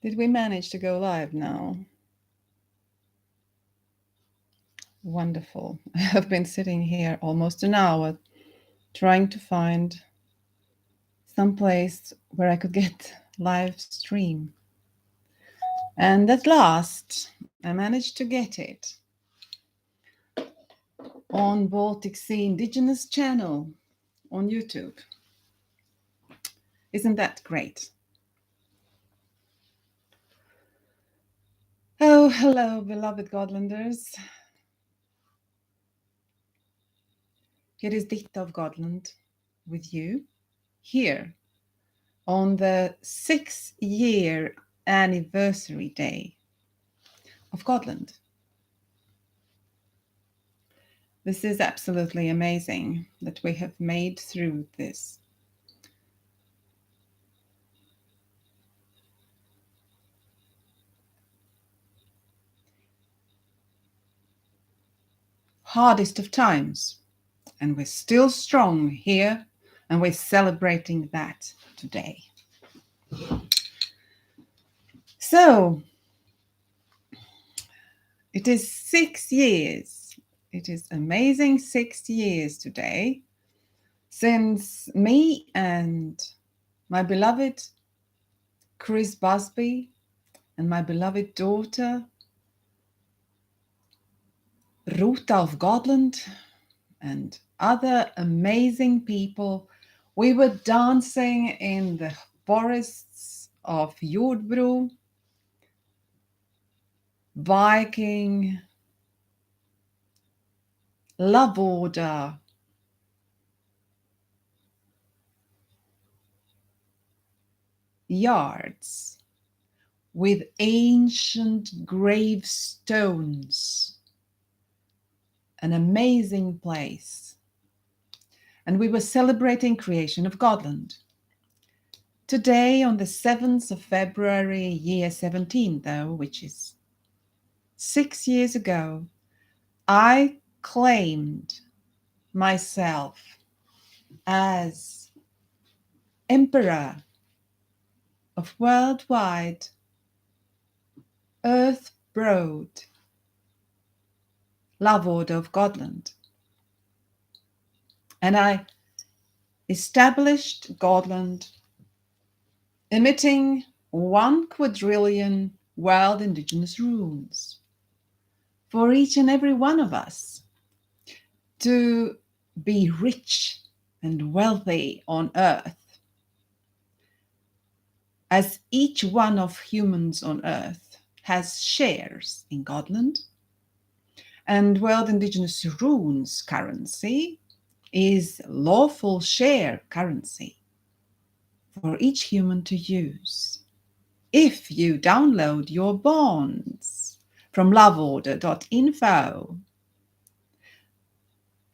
Did we manage to go live now? Wonderful. I have been sitting here almost an hour trying to find some place where I could get live stream. And at last, I managed to get it on Baltic Sea Indigenous channel on YouTube. Isn't that great? Oh, hello, beloved Godlanders. Here is Ditta of Godland with you here on the 6-year anniversary day of Godland. This is absolutely amazing that we have made through this. Hardest of times, and we're still strong here, and we're celebrating that today. So, it is 6 years. It is amazing 6 years today since me and my beloved Chris Busby and my beloved daughter Ditta of Godland and other amazing people, we were dancing in the forests of Jordbro, biking, Love Order, yards with ancient gravestones, an amazing place. And we were celebrating creation of Godland. Today, on the 7th of February, year 17, though, which is 6 years ago, I claimed myself as Emperor of worldwide Earth Broad Love Order of Godland. And I established Godland, emitting 1 quadrillion wild Indigenous runes for each and every one of us to be rich and wealthy on earth, as each one of humans on earth has shares in Godland, and World Indigenous Runes currency is lawful share currency for each human to use. If you download your bonds from LoveOrder.INFO,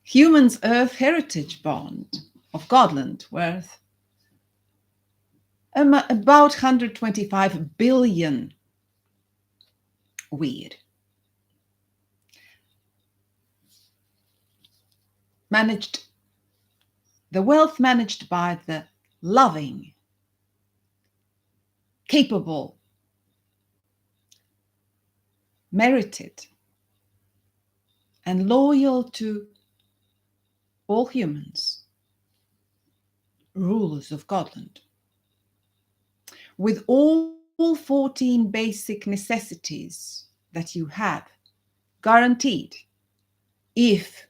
Humans Earth Heritage Bond of Godland, worth about 125 billion WIR. The wealth managed by the loving, capable, merited, and loyal to all humans, rulers of Godland, with all 14 basic necessities that you have guaranteed if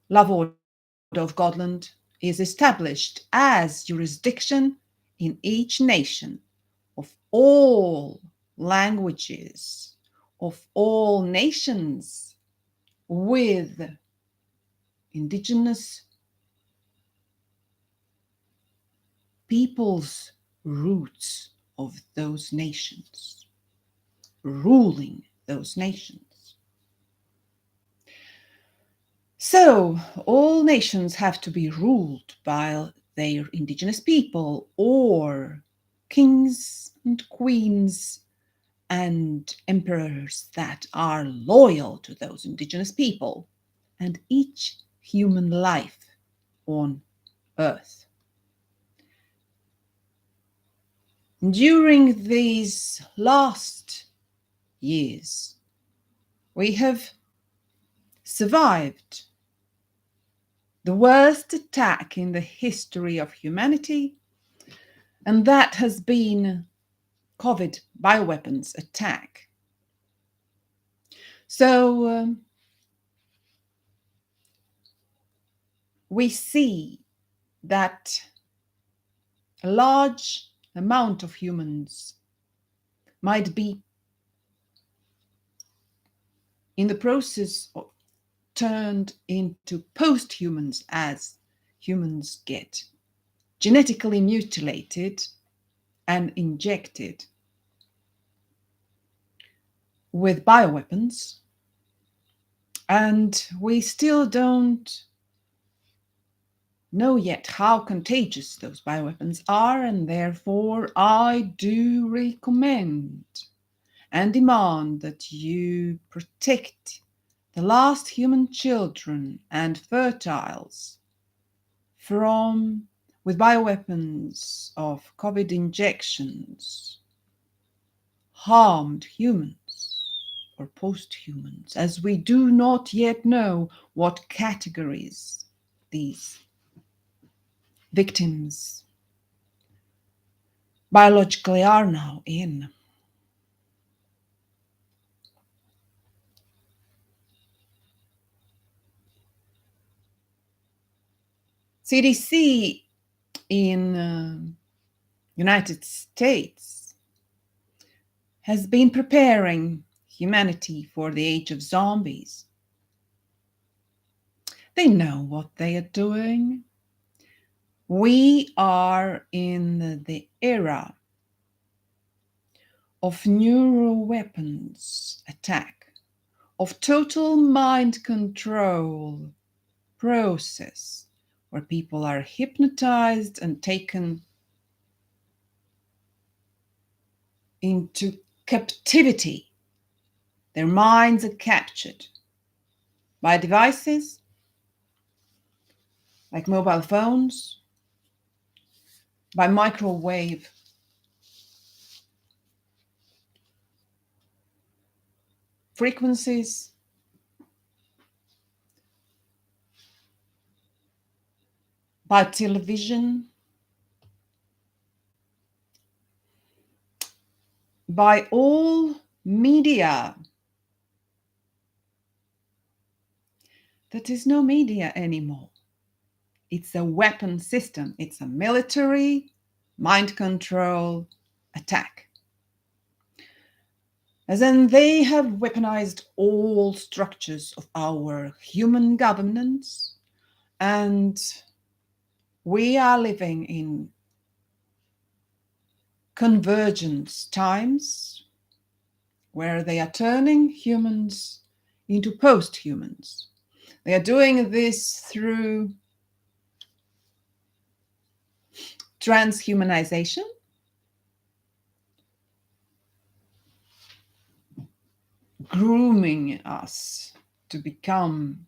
Love Order of Godland is established as jurisdiction in each nation of all languages, of all nations, with Indigenous people's roots of those nations, ruling those nations. So all nations have to be ruled by their Indigenous people, or kings and queens and emperors that are loyal to those Indigenous people and each human life on earth. During these last years, we have survived the worst attack in the history of humanity, and that has been COVID bioweapons attack. So we see that a large amount of humans might be in the process of turned into post-humans as humans get genetically mutilated and injected with bioweapons, and we still don't know yet how contagious those bioweapons are, and therefore I do recommend and demand that you protect the last human children and fertiles with bioweapons of COVID injections harmed humans or post-humans, as we do not yet know what categories these victims biologically are now in. CDC in United States has been preparing humanity for the age of zombies. They know what they are doing. We are in the era of neuroweapons attack, of total mind control process, where people are hypnotized and taken into captivity. Their minds are captured by devices like mobile phones, by microwave frequencies, by television, by all media that is no media anymore. It's a weapon system. It's a military mind control attack. As in, they have weaponized all structures of our human governance, and we are living in convergence times where they are turning humans into post-humans. They are doing this through transhumanization, grooming us to become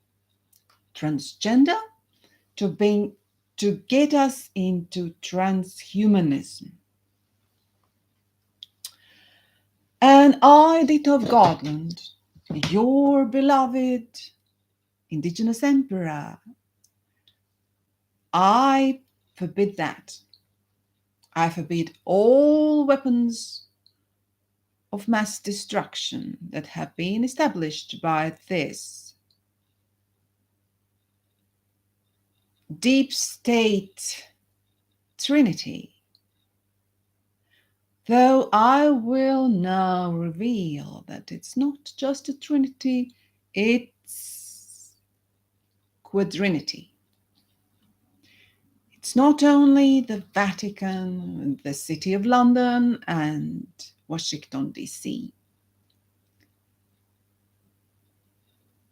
transgender, to get us into transhumanism. And I, Ditta of Godland, your beloved Indigenous Emperor, I forbid that. I forbid all weapons of mass destruction that have been established by this deep state trinity. Though I will now reveal that it's not just a trinity, it's quadrinity. It's not only the Vatican, the City of London, and Washington, D.C.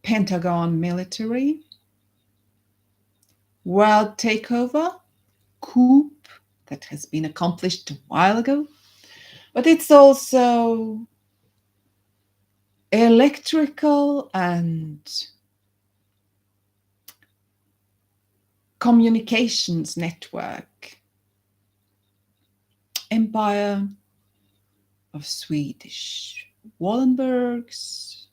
Pentagon military, world takeover, coup that has been accomplished a while ago, but it's also electrical and communications network empire of Swedish Wallenbergs.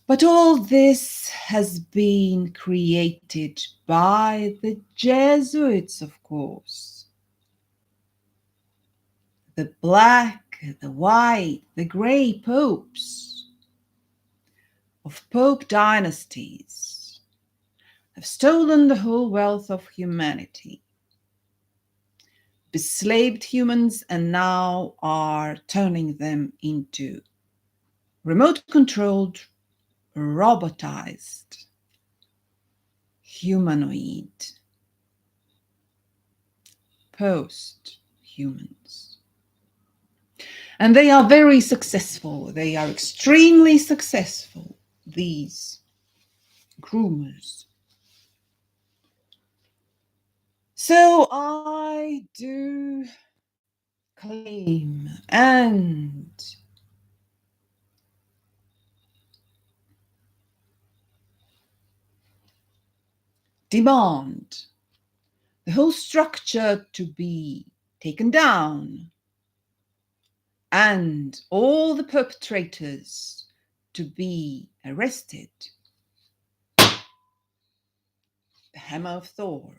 But all this has been created by the Jesuits, of course. The black, the white, the grey popes of Pope dynasties have stolen the whole wealth of humanity, enslaved humans, and now are turning them into remote-controlled, robotized, humanoid, post-humans. And they are very successful. They are extremely successful, these groomers. So I do claim and demand the whole structure to be taken down and all the perpetrators to be arrested. The hammer of Thor.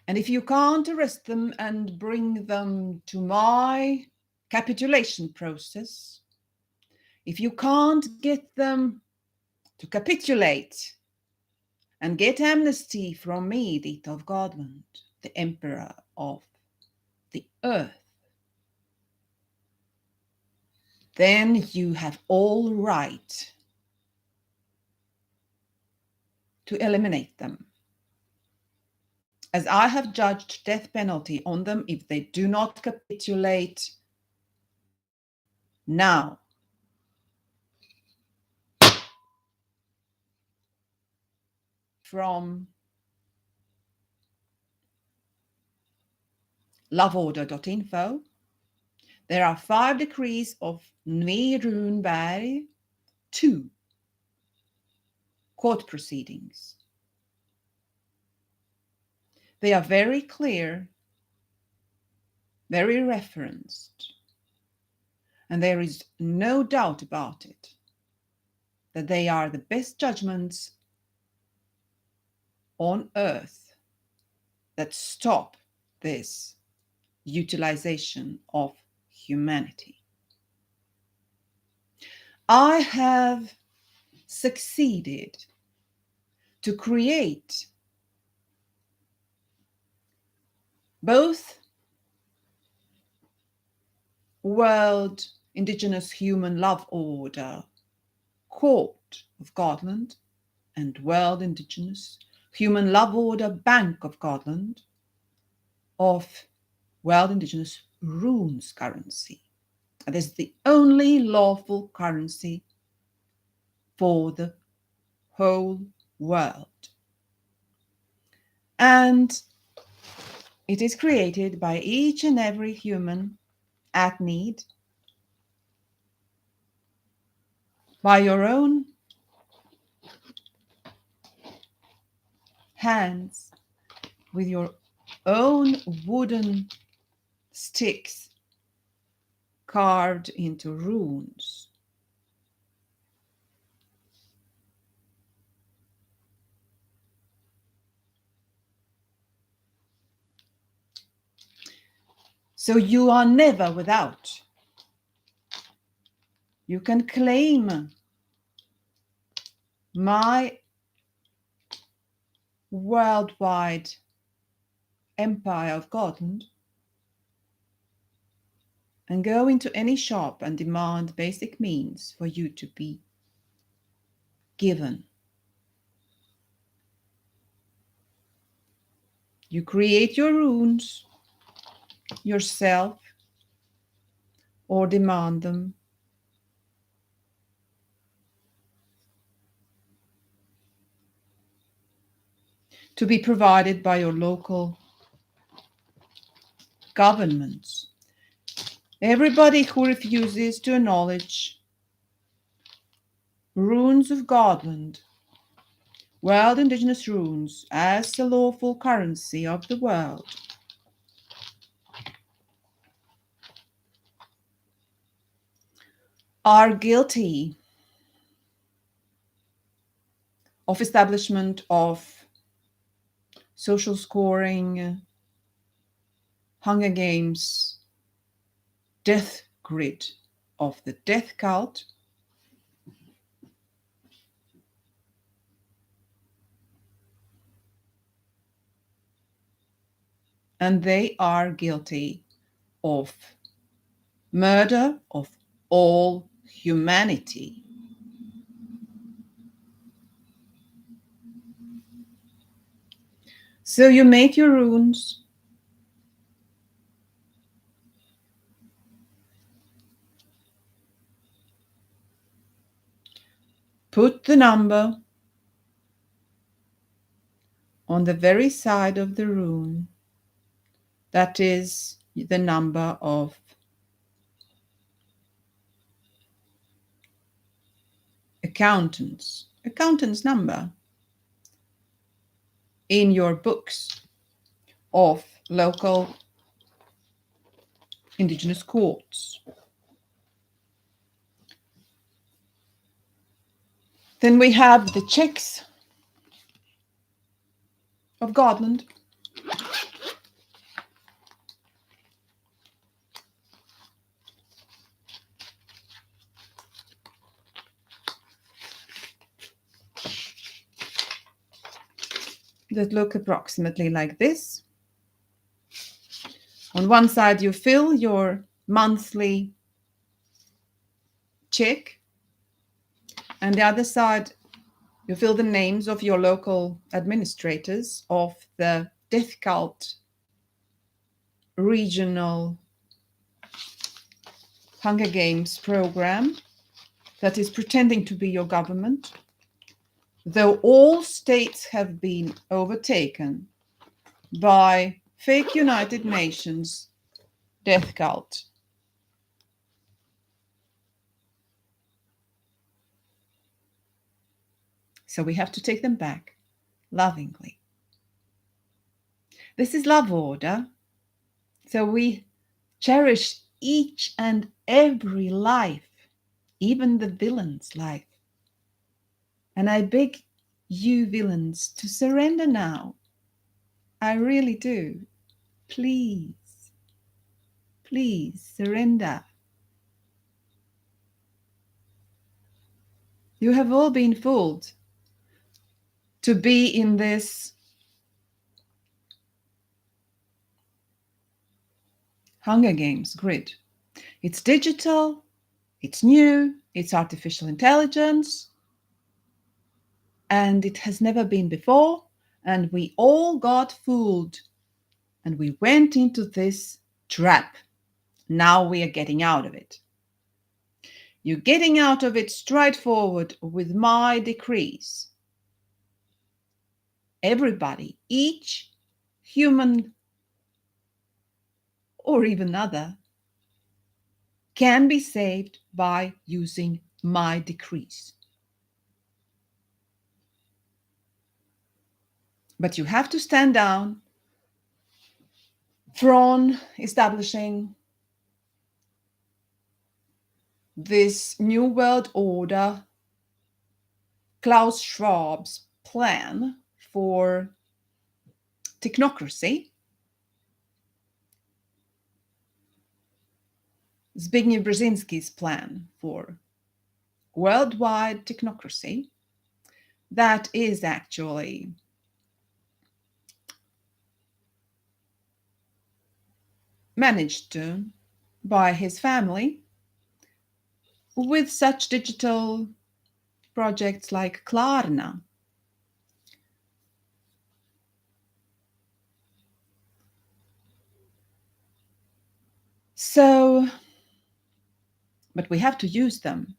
And if you can't arrest them and bring them to my capitulation process, if you can't get them to capitulate and get amnesty from me, Ditta of Godland, the Emperor of the Earth, then you have all right to eliminate them, as I have judged death penalty on them if they do not capitulate now. From LoveOrder.INFO, there are 5 decrees of Nuremberg 2 court proceedings. They are very clear, very referenced, and there is no doubt about it that they are the best judgments on earth that stop this utilization of humanity. I have succeeded to create both World Indigenous Human Love Order Court of Godland and World Indigenous Human Love Order Bank of Godland of World Indigenous Runes currency. That is the only lawful currency for the whole world. And it is created by each and every human at need, by your own hands, with your own wooden sticks carved into runes. So you are never without. You can claim my worldwide empire of Godland and go into any shop and demand basic means for you to be given. You create your runes yourself or demand them. To be provided by your local governments. Everybody who refuses to acknowledge runes of Godland world indigenous runes as the lawful currency of the world. Are guilty of establishment of social scoring, Hunger Games, death grid of the death cult, and they are guilty of murder of all humanity. So you make your runes. Put the number on the very side of the rune. That is the number of accountant's number in your books of local indigenous courts. Then we have the checks of Godland. That look approximately like this. On one side, you fill your monthly check, and the other side, you fill the names of your local administrators of the death cult regional Hunger Games program that is pretending to be your government, though all states have been overtaken by fake United Nations death cult. So we have to take them back lovingly. This is love order. So we cherish each and every life, even the villain's life. And I beg you villains to surrender now. I really do. Please, please surrender. You have all been fooled to be in this Hunger Games grid. It's digital, it's new, it's artificial intelligence, and it has never been before, and we all got fooled, and we went into this trap. Now we are getting out of it. You're getting out of it straightforward with my decrees. Everybody, each human or even other, can be saved by using my decrees. But you have to stand down from establishing this New World Order, Klaus Schwab's plan for technocracy, Zbigniew Brzezinski's plan for worldwide technocracy, that is actually managed by his family with such digital projects like Klarna. So, but we have to use them.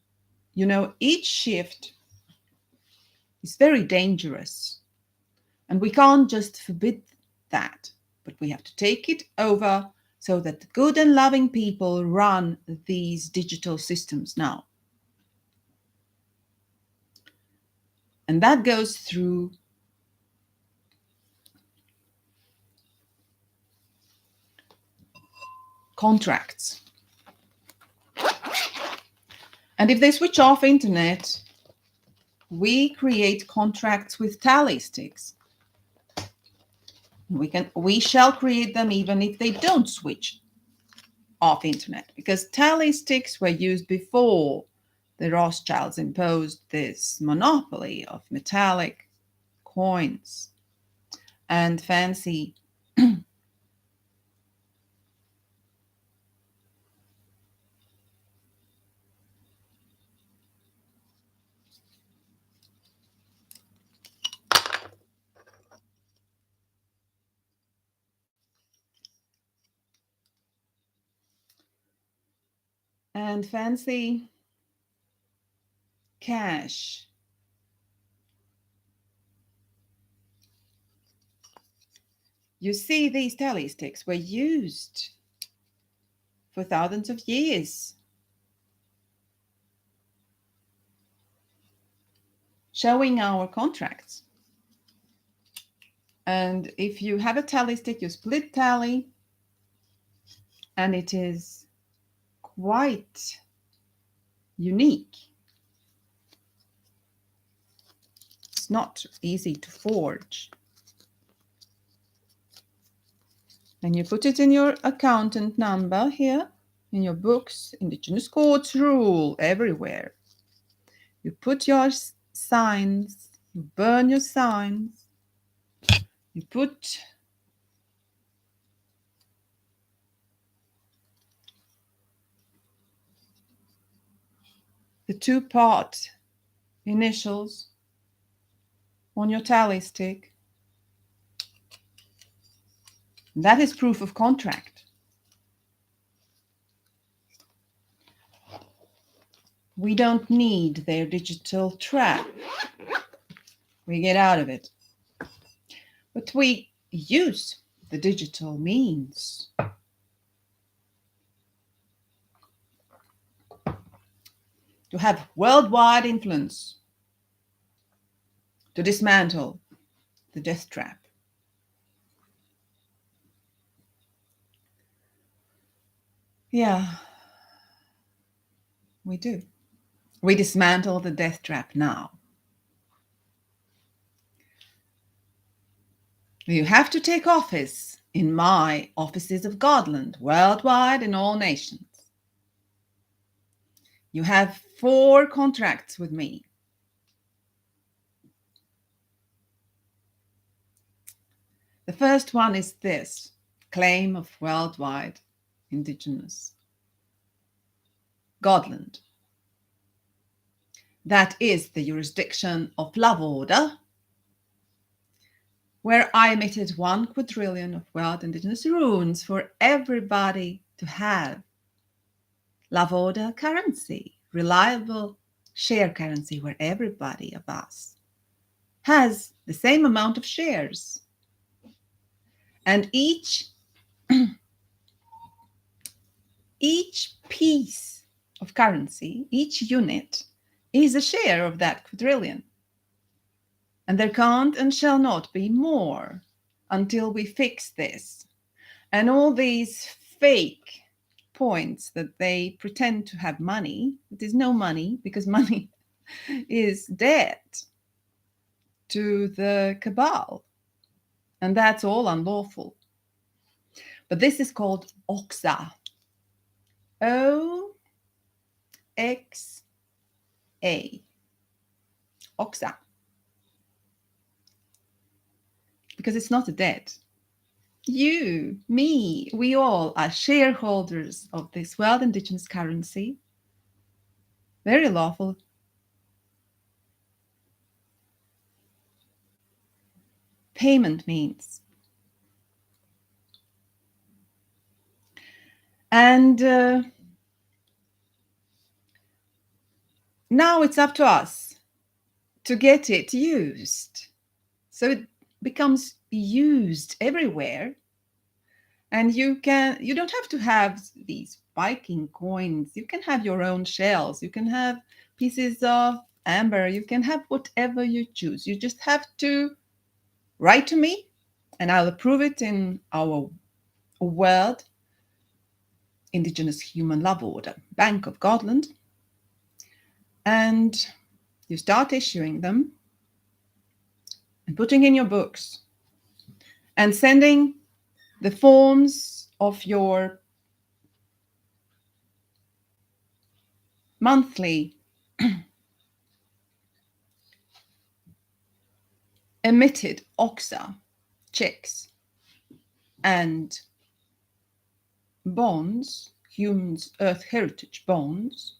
You know, each shift is very dangerous, and we can't just forbid that, but we have to take it over so that the good and loving people run these digital systems now. And that goes through contracts. And if they switch off internet, we create contracts with tally sticks. We shall create them even if they don't switch off internet, because tally sticks were used before the Rothschilds imposed this monopoly of metallic coins and fancy cash. You see, these tally sticks were used for thousands of years, showing our contracts. And if you have a tally stick, you split tally, and it is quite unique. It's not easy to forge. And you put it in your accountant number here, in your books. Indigenous courts rule everywhere. You put your signs, you burn your signs, you put the two-part initials on your tally stick. That is proof of contract. We don't need their digital trap. We get out of it. But we use the digital means to have worldwide influence, to dismantle the death trap. Yeah, we do. We dismantle the death trap now. You have to take office in my offices of Godland, worldwide in all nations. You have 4 contracts with me. The first one is this: claim of worldwide Indigenous Godland. That is the jurisdiction of Love Order, where I emitted 1 quadrillion of world Indigenous runes for everybody to have Love Order currency, reliable share currency, where everybody of us has the same amount of shares. And each piece of currency, each unit, is a share of that quadrillion. And there can't and shall not be more until we fix this. And all these fake points that they pretend to have money, it is no money, because money is debt to the cabal. And that's all unlawful. But this is called OXA. O-X-A. OXA. Because it's not a debt. You, me, we all are shareholders of this world Indigenous currency. Very lawful. Payment means. And now it's up to us to get it used. So it becomes used everywhere. And you don't have to have these Viking coins. You can have your own shells. You can have pieces of Amber, you can have whatever you choose. You just have to write to me and I'll approve it in our World Indigenous Human Love Order, Bank of Godland. And you start issuing them and putting in your books and sending the forms of your monthly emitted OXA checks and bonds, human Earth Heritage bonds,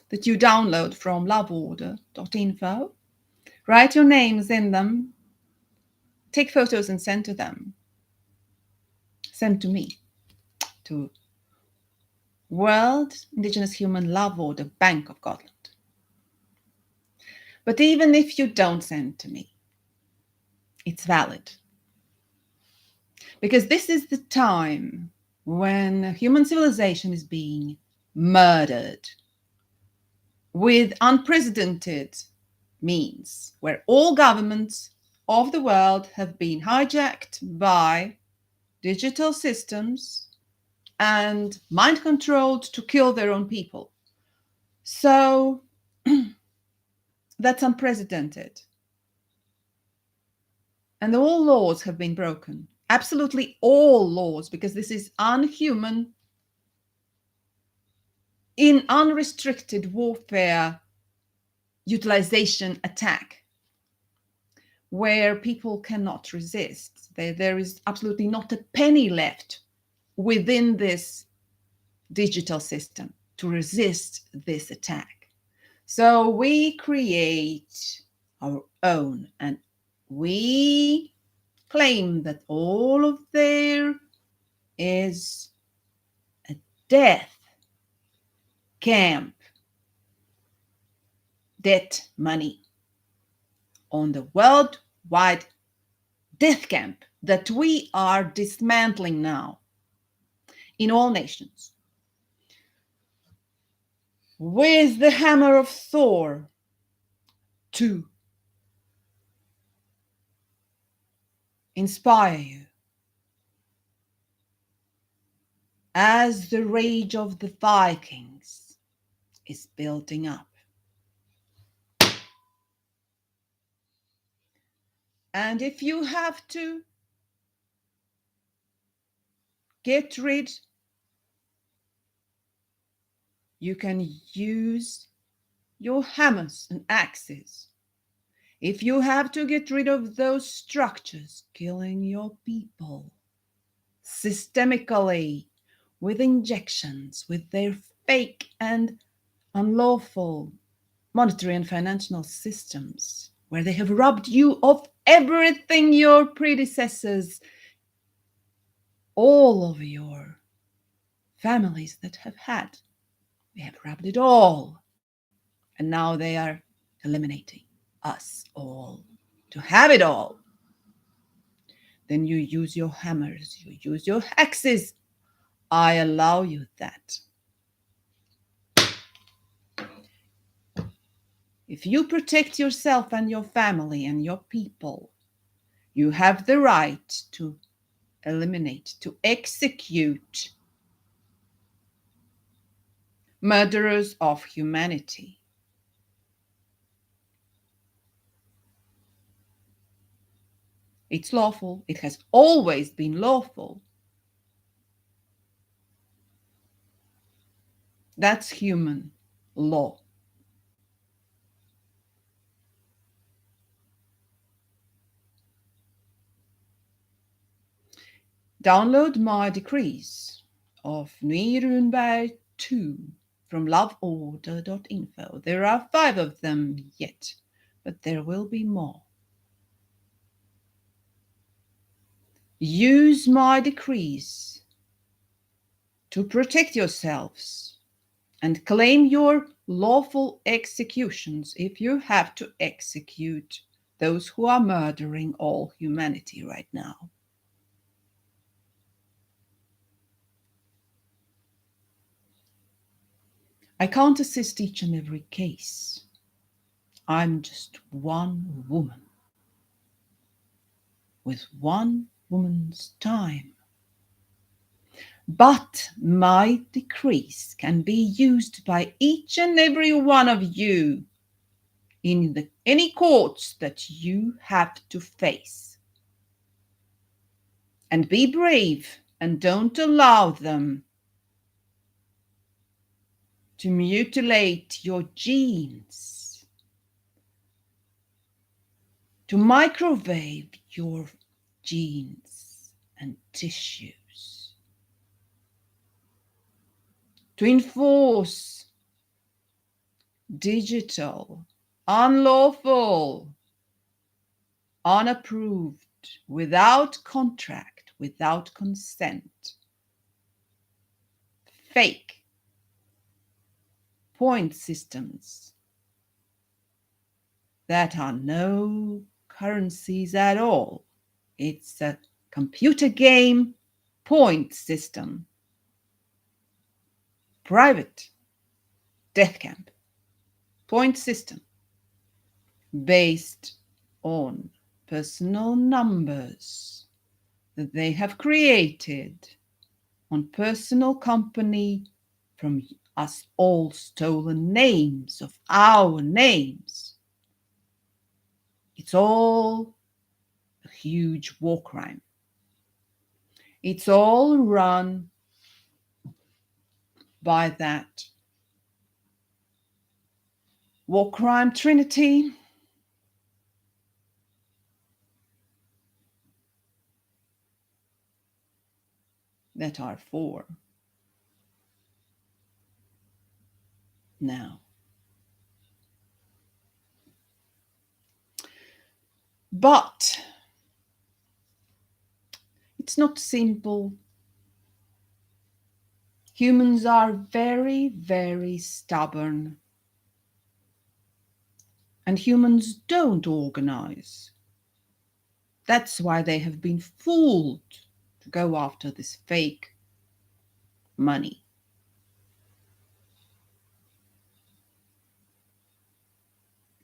that you download from LoveOrder.INFO. Write your names in them, take photos and send to them. Send to me, to World Indigenous Human Love Order, Bank of Godland. But even if you don't send to me, it's valid. Because this is the time when human civilization is being murdered with unprecedented means, where all governments of the world have been hijacked by digital systems and mind controlled to kill their own people. So that's unprecedented. And all laws have been broken. Absolutely all laws, because this is unhuman, in unrestricted warfare utilization attack, where people cannot resist. There is absolutely not a penny left within this digital system to resist this attack. So we create our own, and we claim that all of there is a death camp, debt money on the worldwide death camp that we are dismantling now in all nations. With the hammer of Thor to inspire you as the rage of the Vikings is building up. And if you have to get rid, you can use your hammers and axes. If you have to get rid of those structures killing your people systemically with injections, with their fake and unlawful monetary and financial systems, where they have robbed you of everything your predecessors, all of your families that have had, they have robbed it all. And now they are eliminating us all to have it all. Then you use your hammers, you use your axes. I allow you that. If you protect yourself and your family and your people, you have the right to eliminate, to execute murderers of humanity. It's lawful. It has always been lawful. That's human law. Download my decrees of Nui 2 from LoveOrder.info. There are 5 of them yet, but there will be more. Use my decrees to protect yourselves and claim your lawful executions if you have to execute those who are murdering all humanity right now. I can't assist each and every case. I'm just one woman with one woman's time. But my decrees can be used by each and every one of you in any courts that you have to face. And be brave and don't allow them to mutilate your genes, to microwave your genes and tissues, to enforce digital, unlawful, unapproved, without contract, without consent, fake point systems that are no currencies at all. It's a computer game point system, private death camp point system based on personal numbers that they have created on personal company from us all stolen names of our names. It's all a huge war crime. It's all run by that war crime trinity that are four now. But it's not simple. Humans are very, very stubborn. And humans don't organize. That's why they have been fooled to go after this fake money.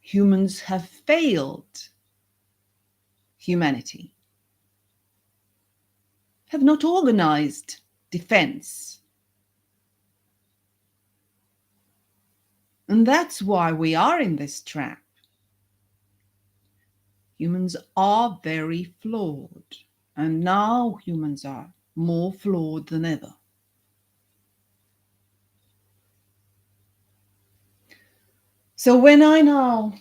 Humans have failed humanity, have not organized defense. And that's why we are in this trap. Humans are very flawed, and now humans are more flawed than ever. So when I now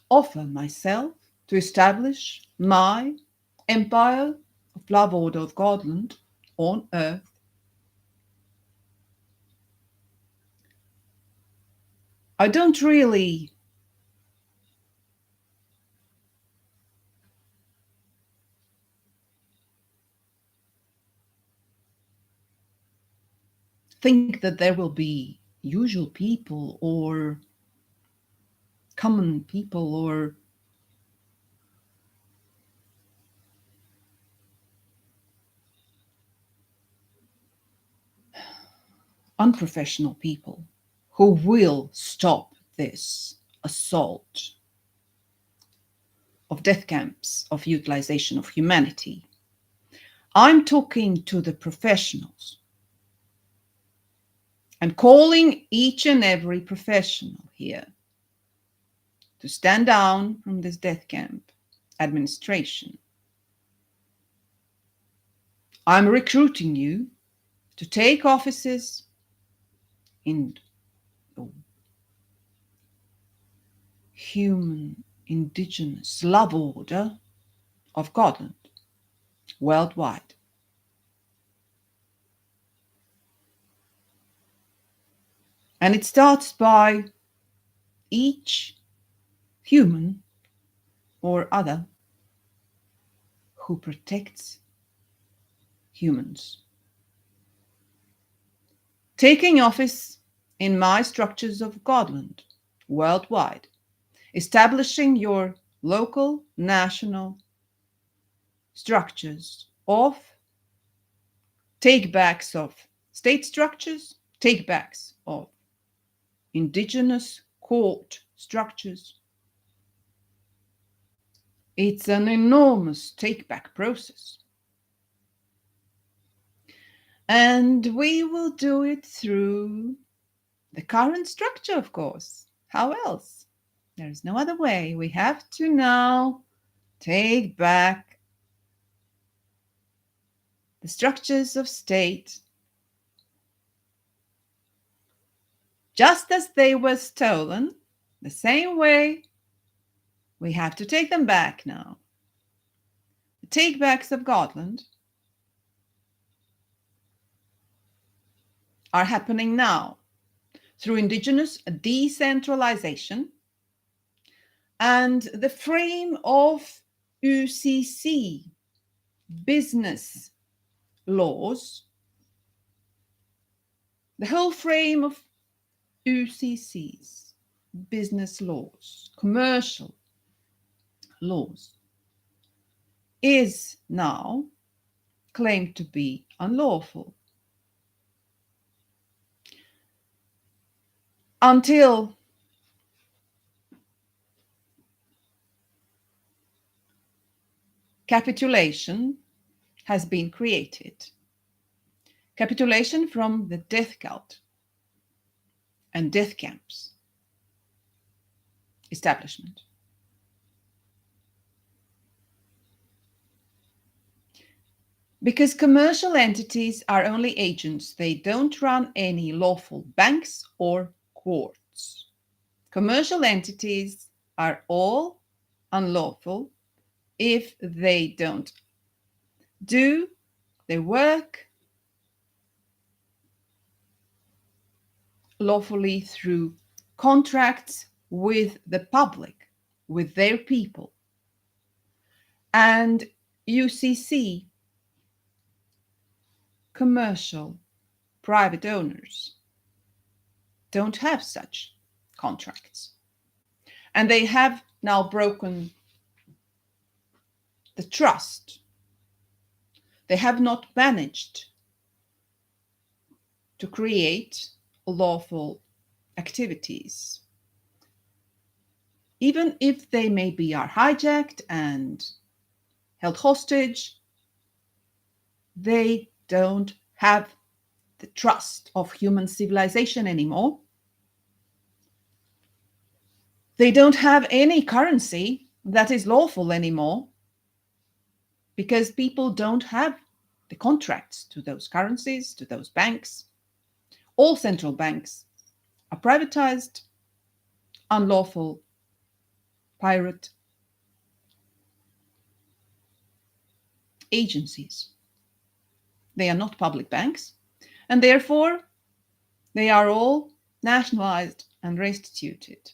offer myself to establish my empire of love order of Godland on earth, I don't really think that there will be usual people or common people or unprofessional people who will stop this assault of death camps, of utilization of humanity. I'm talking to the professionals and calling each and every professional here to stand down from this death camp administration. I'm recruiting you to take offices in the human Indigenous love order of Godland worldwide. And it starts by each human or other who protects humans. Taking office in my structures of Godland worldwide, establishing your local, national structures of take-backs of state structures, take-backs of indigenous court structures. It's an enormous take-back process. And we will do it through the current structure, of course. How else? There is no other way. We have to now take back the structures of state just as they were stolen, the same way we have to take them back now. The take-backs of Godland are happening now through Indigenous decentralization and the frame of UCC business laws. The whole frame of UCC's business laws, commercial laws, is now claimed to be unlawful. Until capitulation has been created. Capitulation from the death cult and death camps establishment. Because commercial entities are only agents, they don't run any lawful banks or courts. Commercial entities are all unlawful if they don't do their work lawfully through contracts with the public, with their people. And UCC, commercial private owners, don't have such contracts. And they have now broken the trust. They have not managed to create lawful activities. Even if they maybe are hijacked and held hostage, they don't have the trust of human civilization anymore. They don't have any currency that is lawful anymore because people don't have the contracts to those currencies, to those banks. All central banks are privatized, unlawful, pirate agencies. They are not public banks, and therefore they are all nationalized and restituted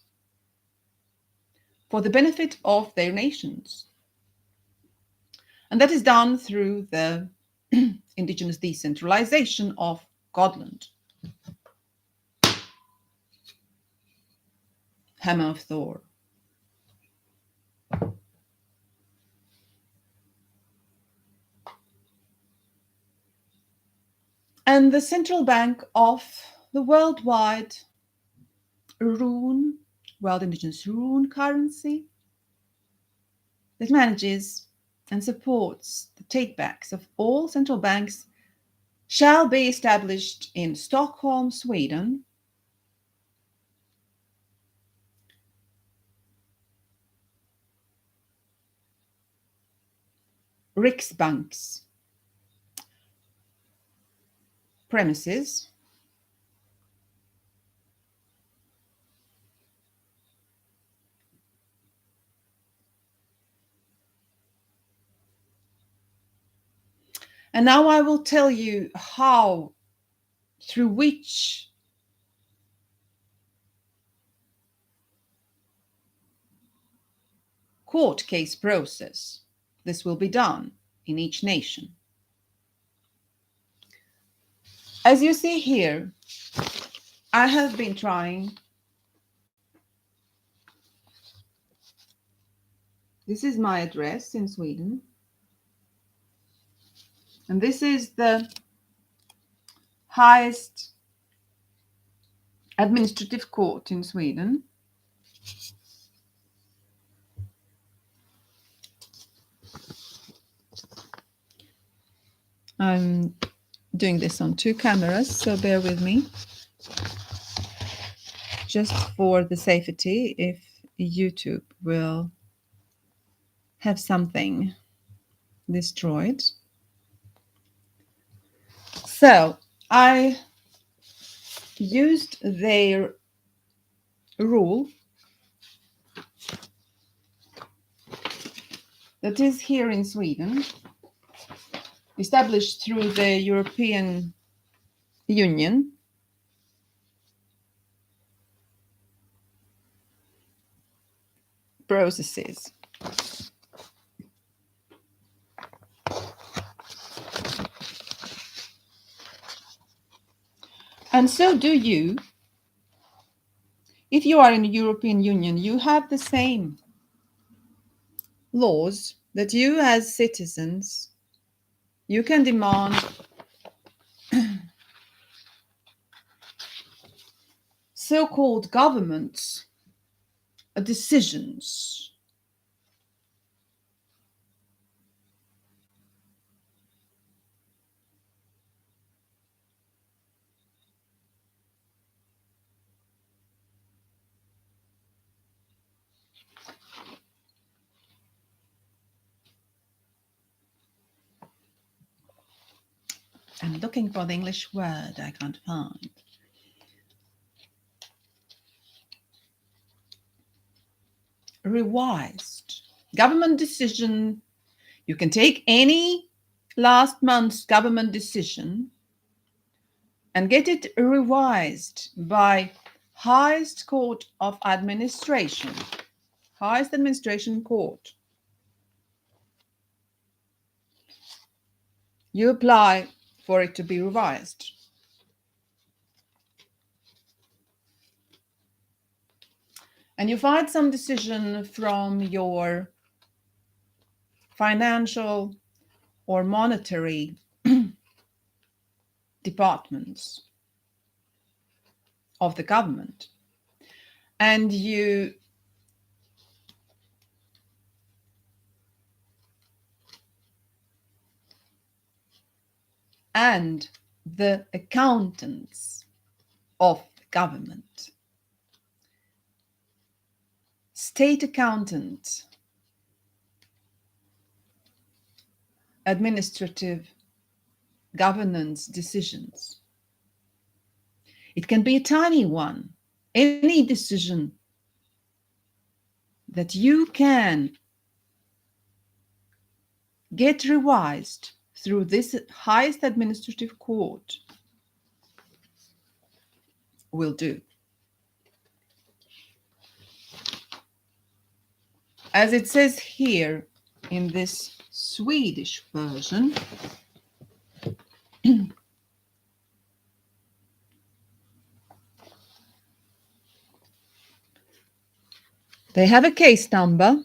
for the benefit of their nations. And that is done through the Indigenous decentralization of Godland. Hammer of Thor. And the central bank of the worldwide rune, world indigenous rune currency that manages and supports the takebacks of all central banks shall be established in Stockholm, Sweden, Riksbank's premises, and now I will tell you how, through which court case process this will be done in each nation. As you see here, I have been trying. This is my address in Sweden. And this is the highest administrative court in Sweden. I'm doing this on 2 cameras, so bear with me. Just for the safety, if YouTube will have something destroyed. So I used their rule that is here in Sweden, established through the European Union. Processes. And so do you. If you are in the European Union, you have the same laws that you as citizens, you can demand so-called governments decisions. I'm looking for the English word I can't find. Revised. Government decision. You can take any last month's government decision and get it revised by highest court of administration, highest administration court. You apply for it to be revised. And you find some decision from your financial or monetary departments of the government. And you and the accountants of the government, state accountant, administrative governance decisions. It can be a tiny one, any decision that you can get revised through this highest administrative court will do. As it says here in this Swedish version, they have a case number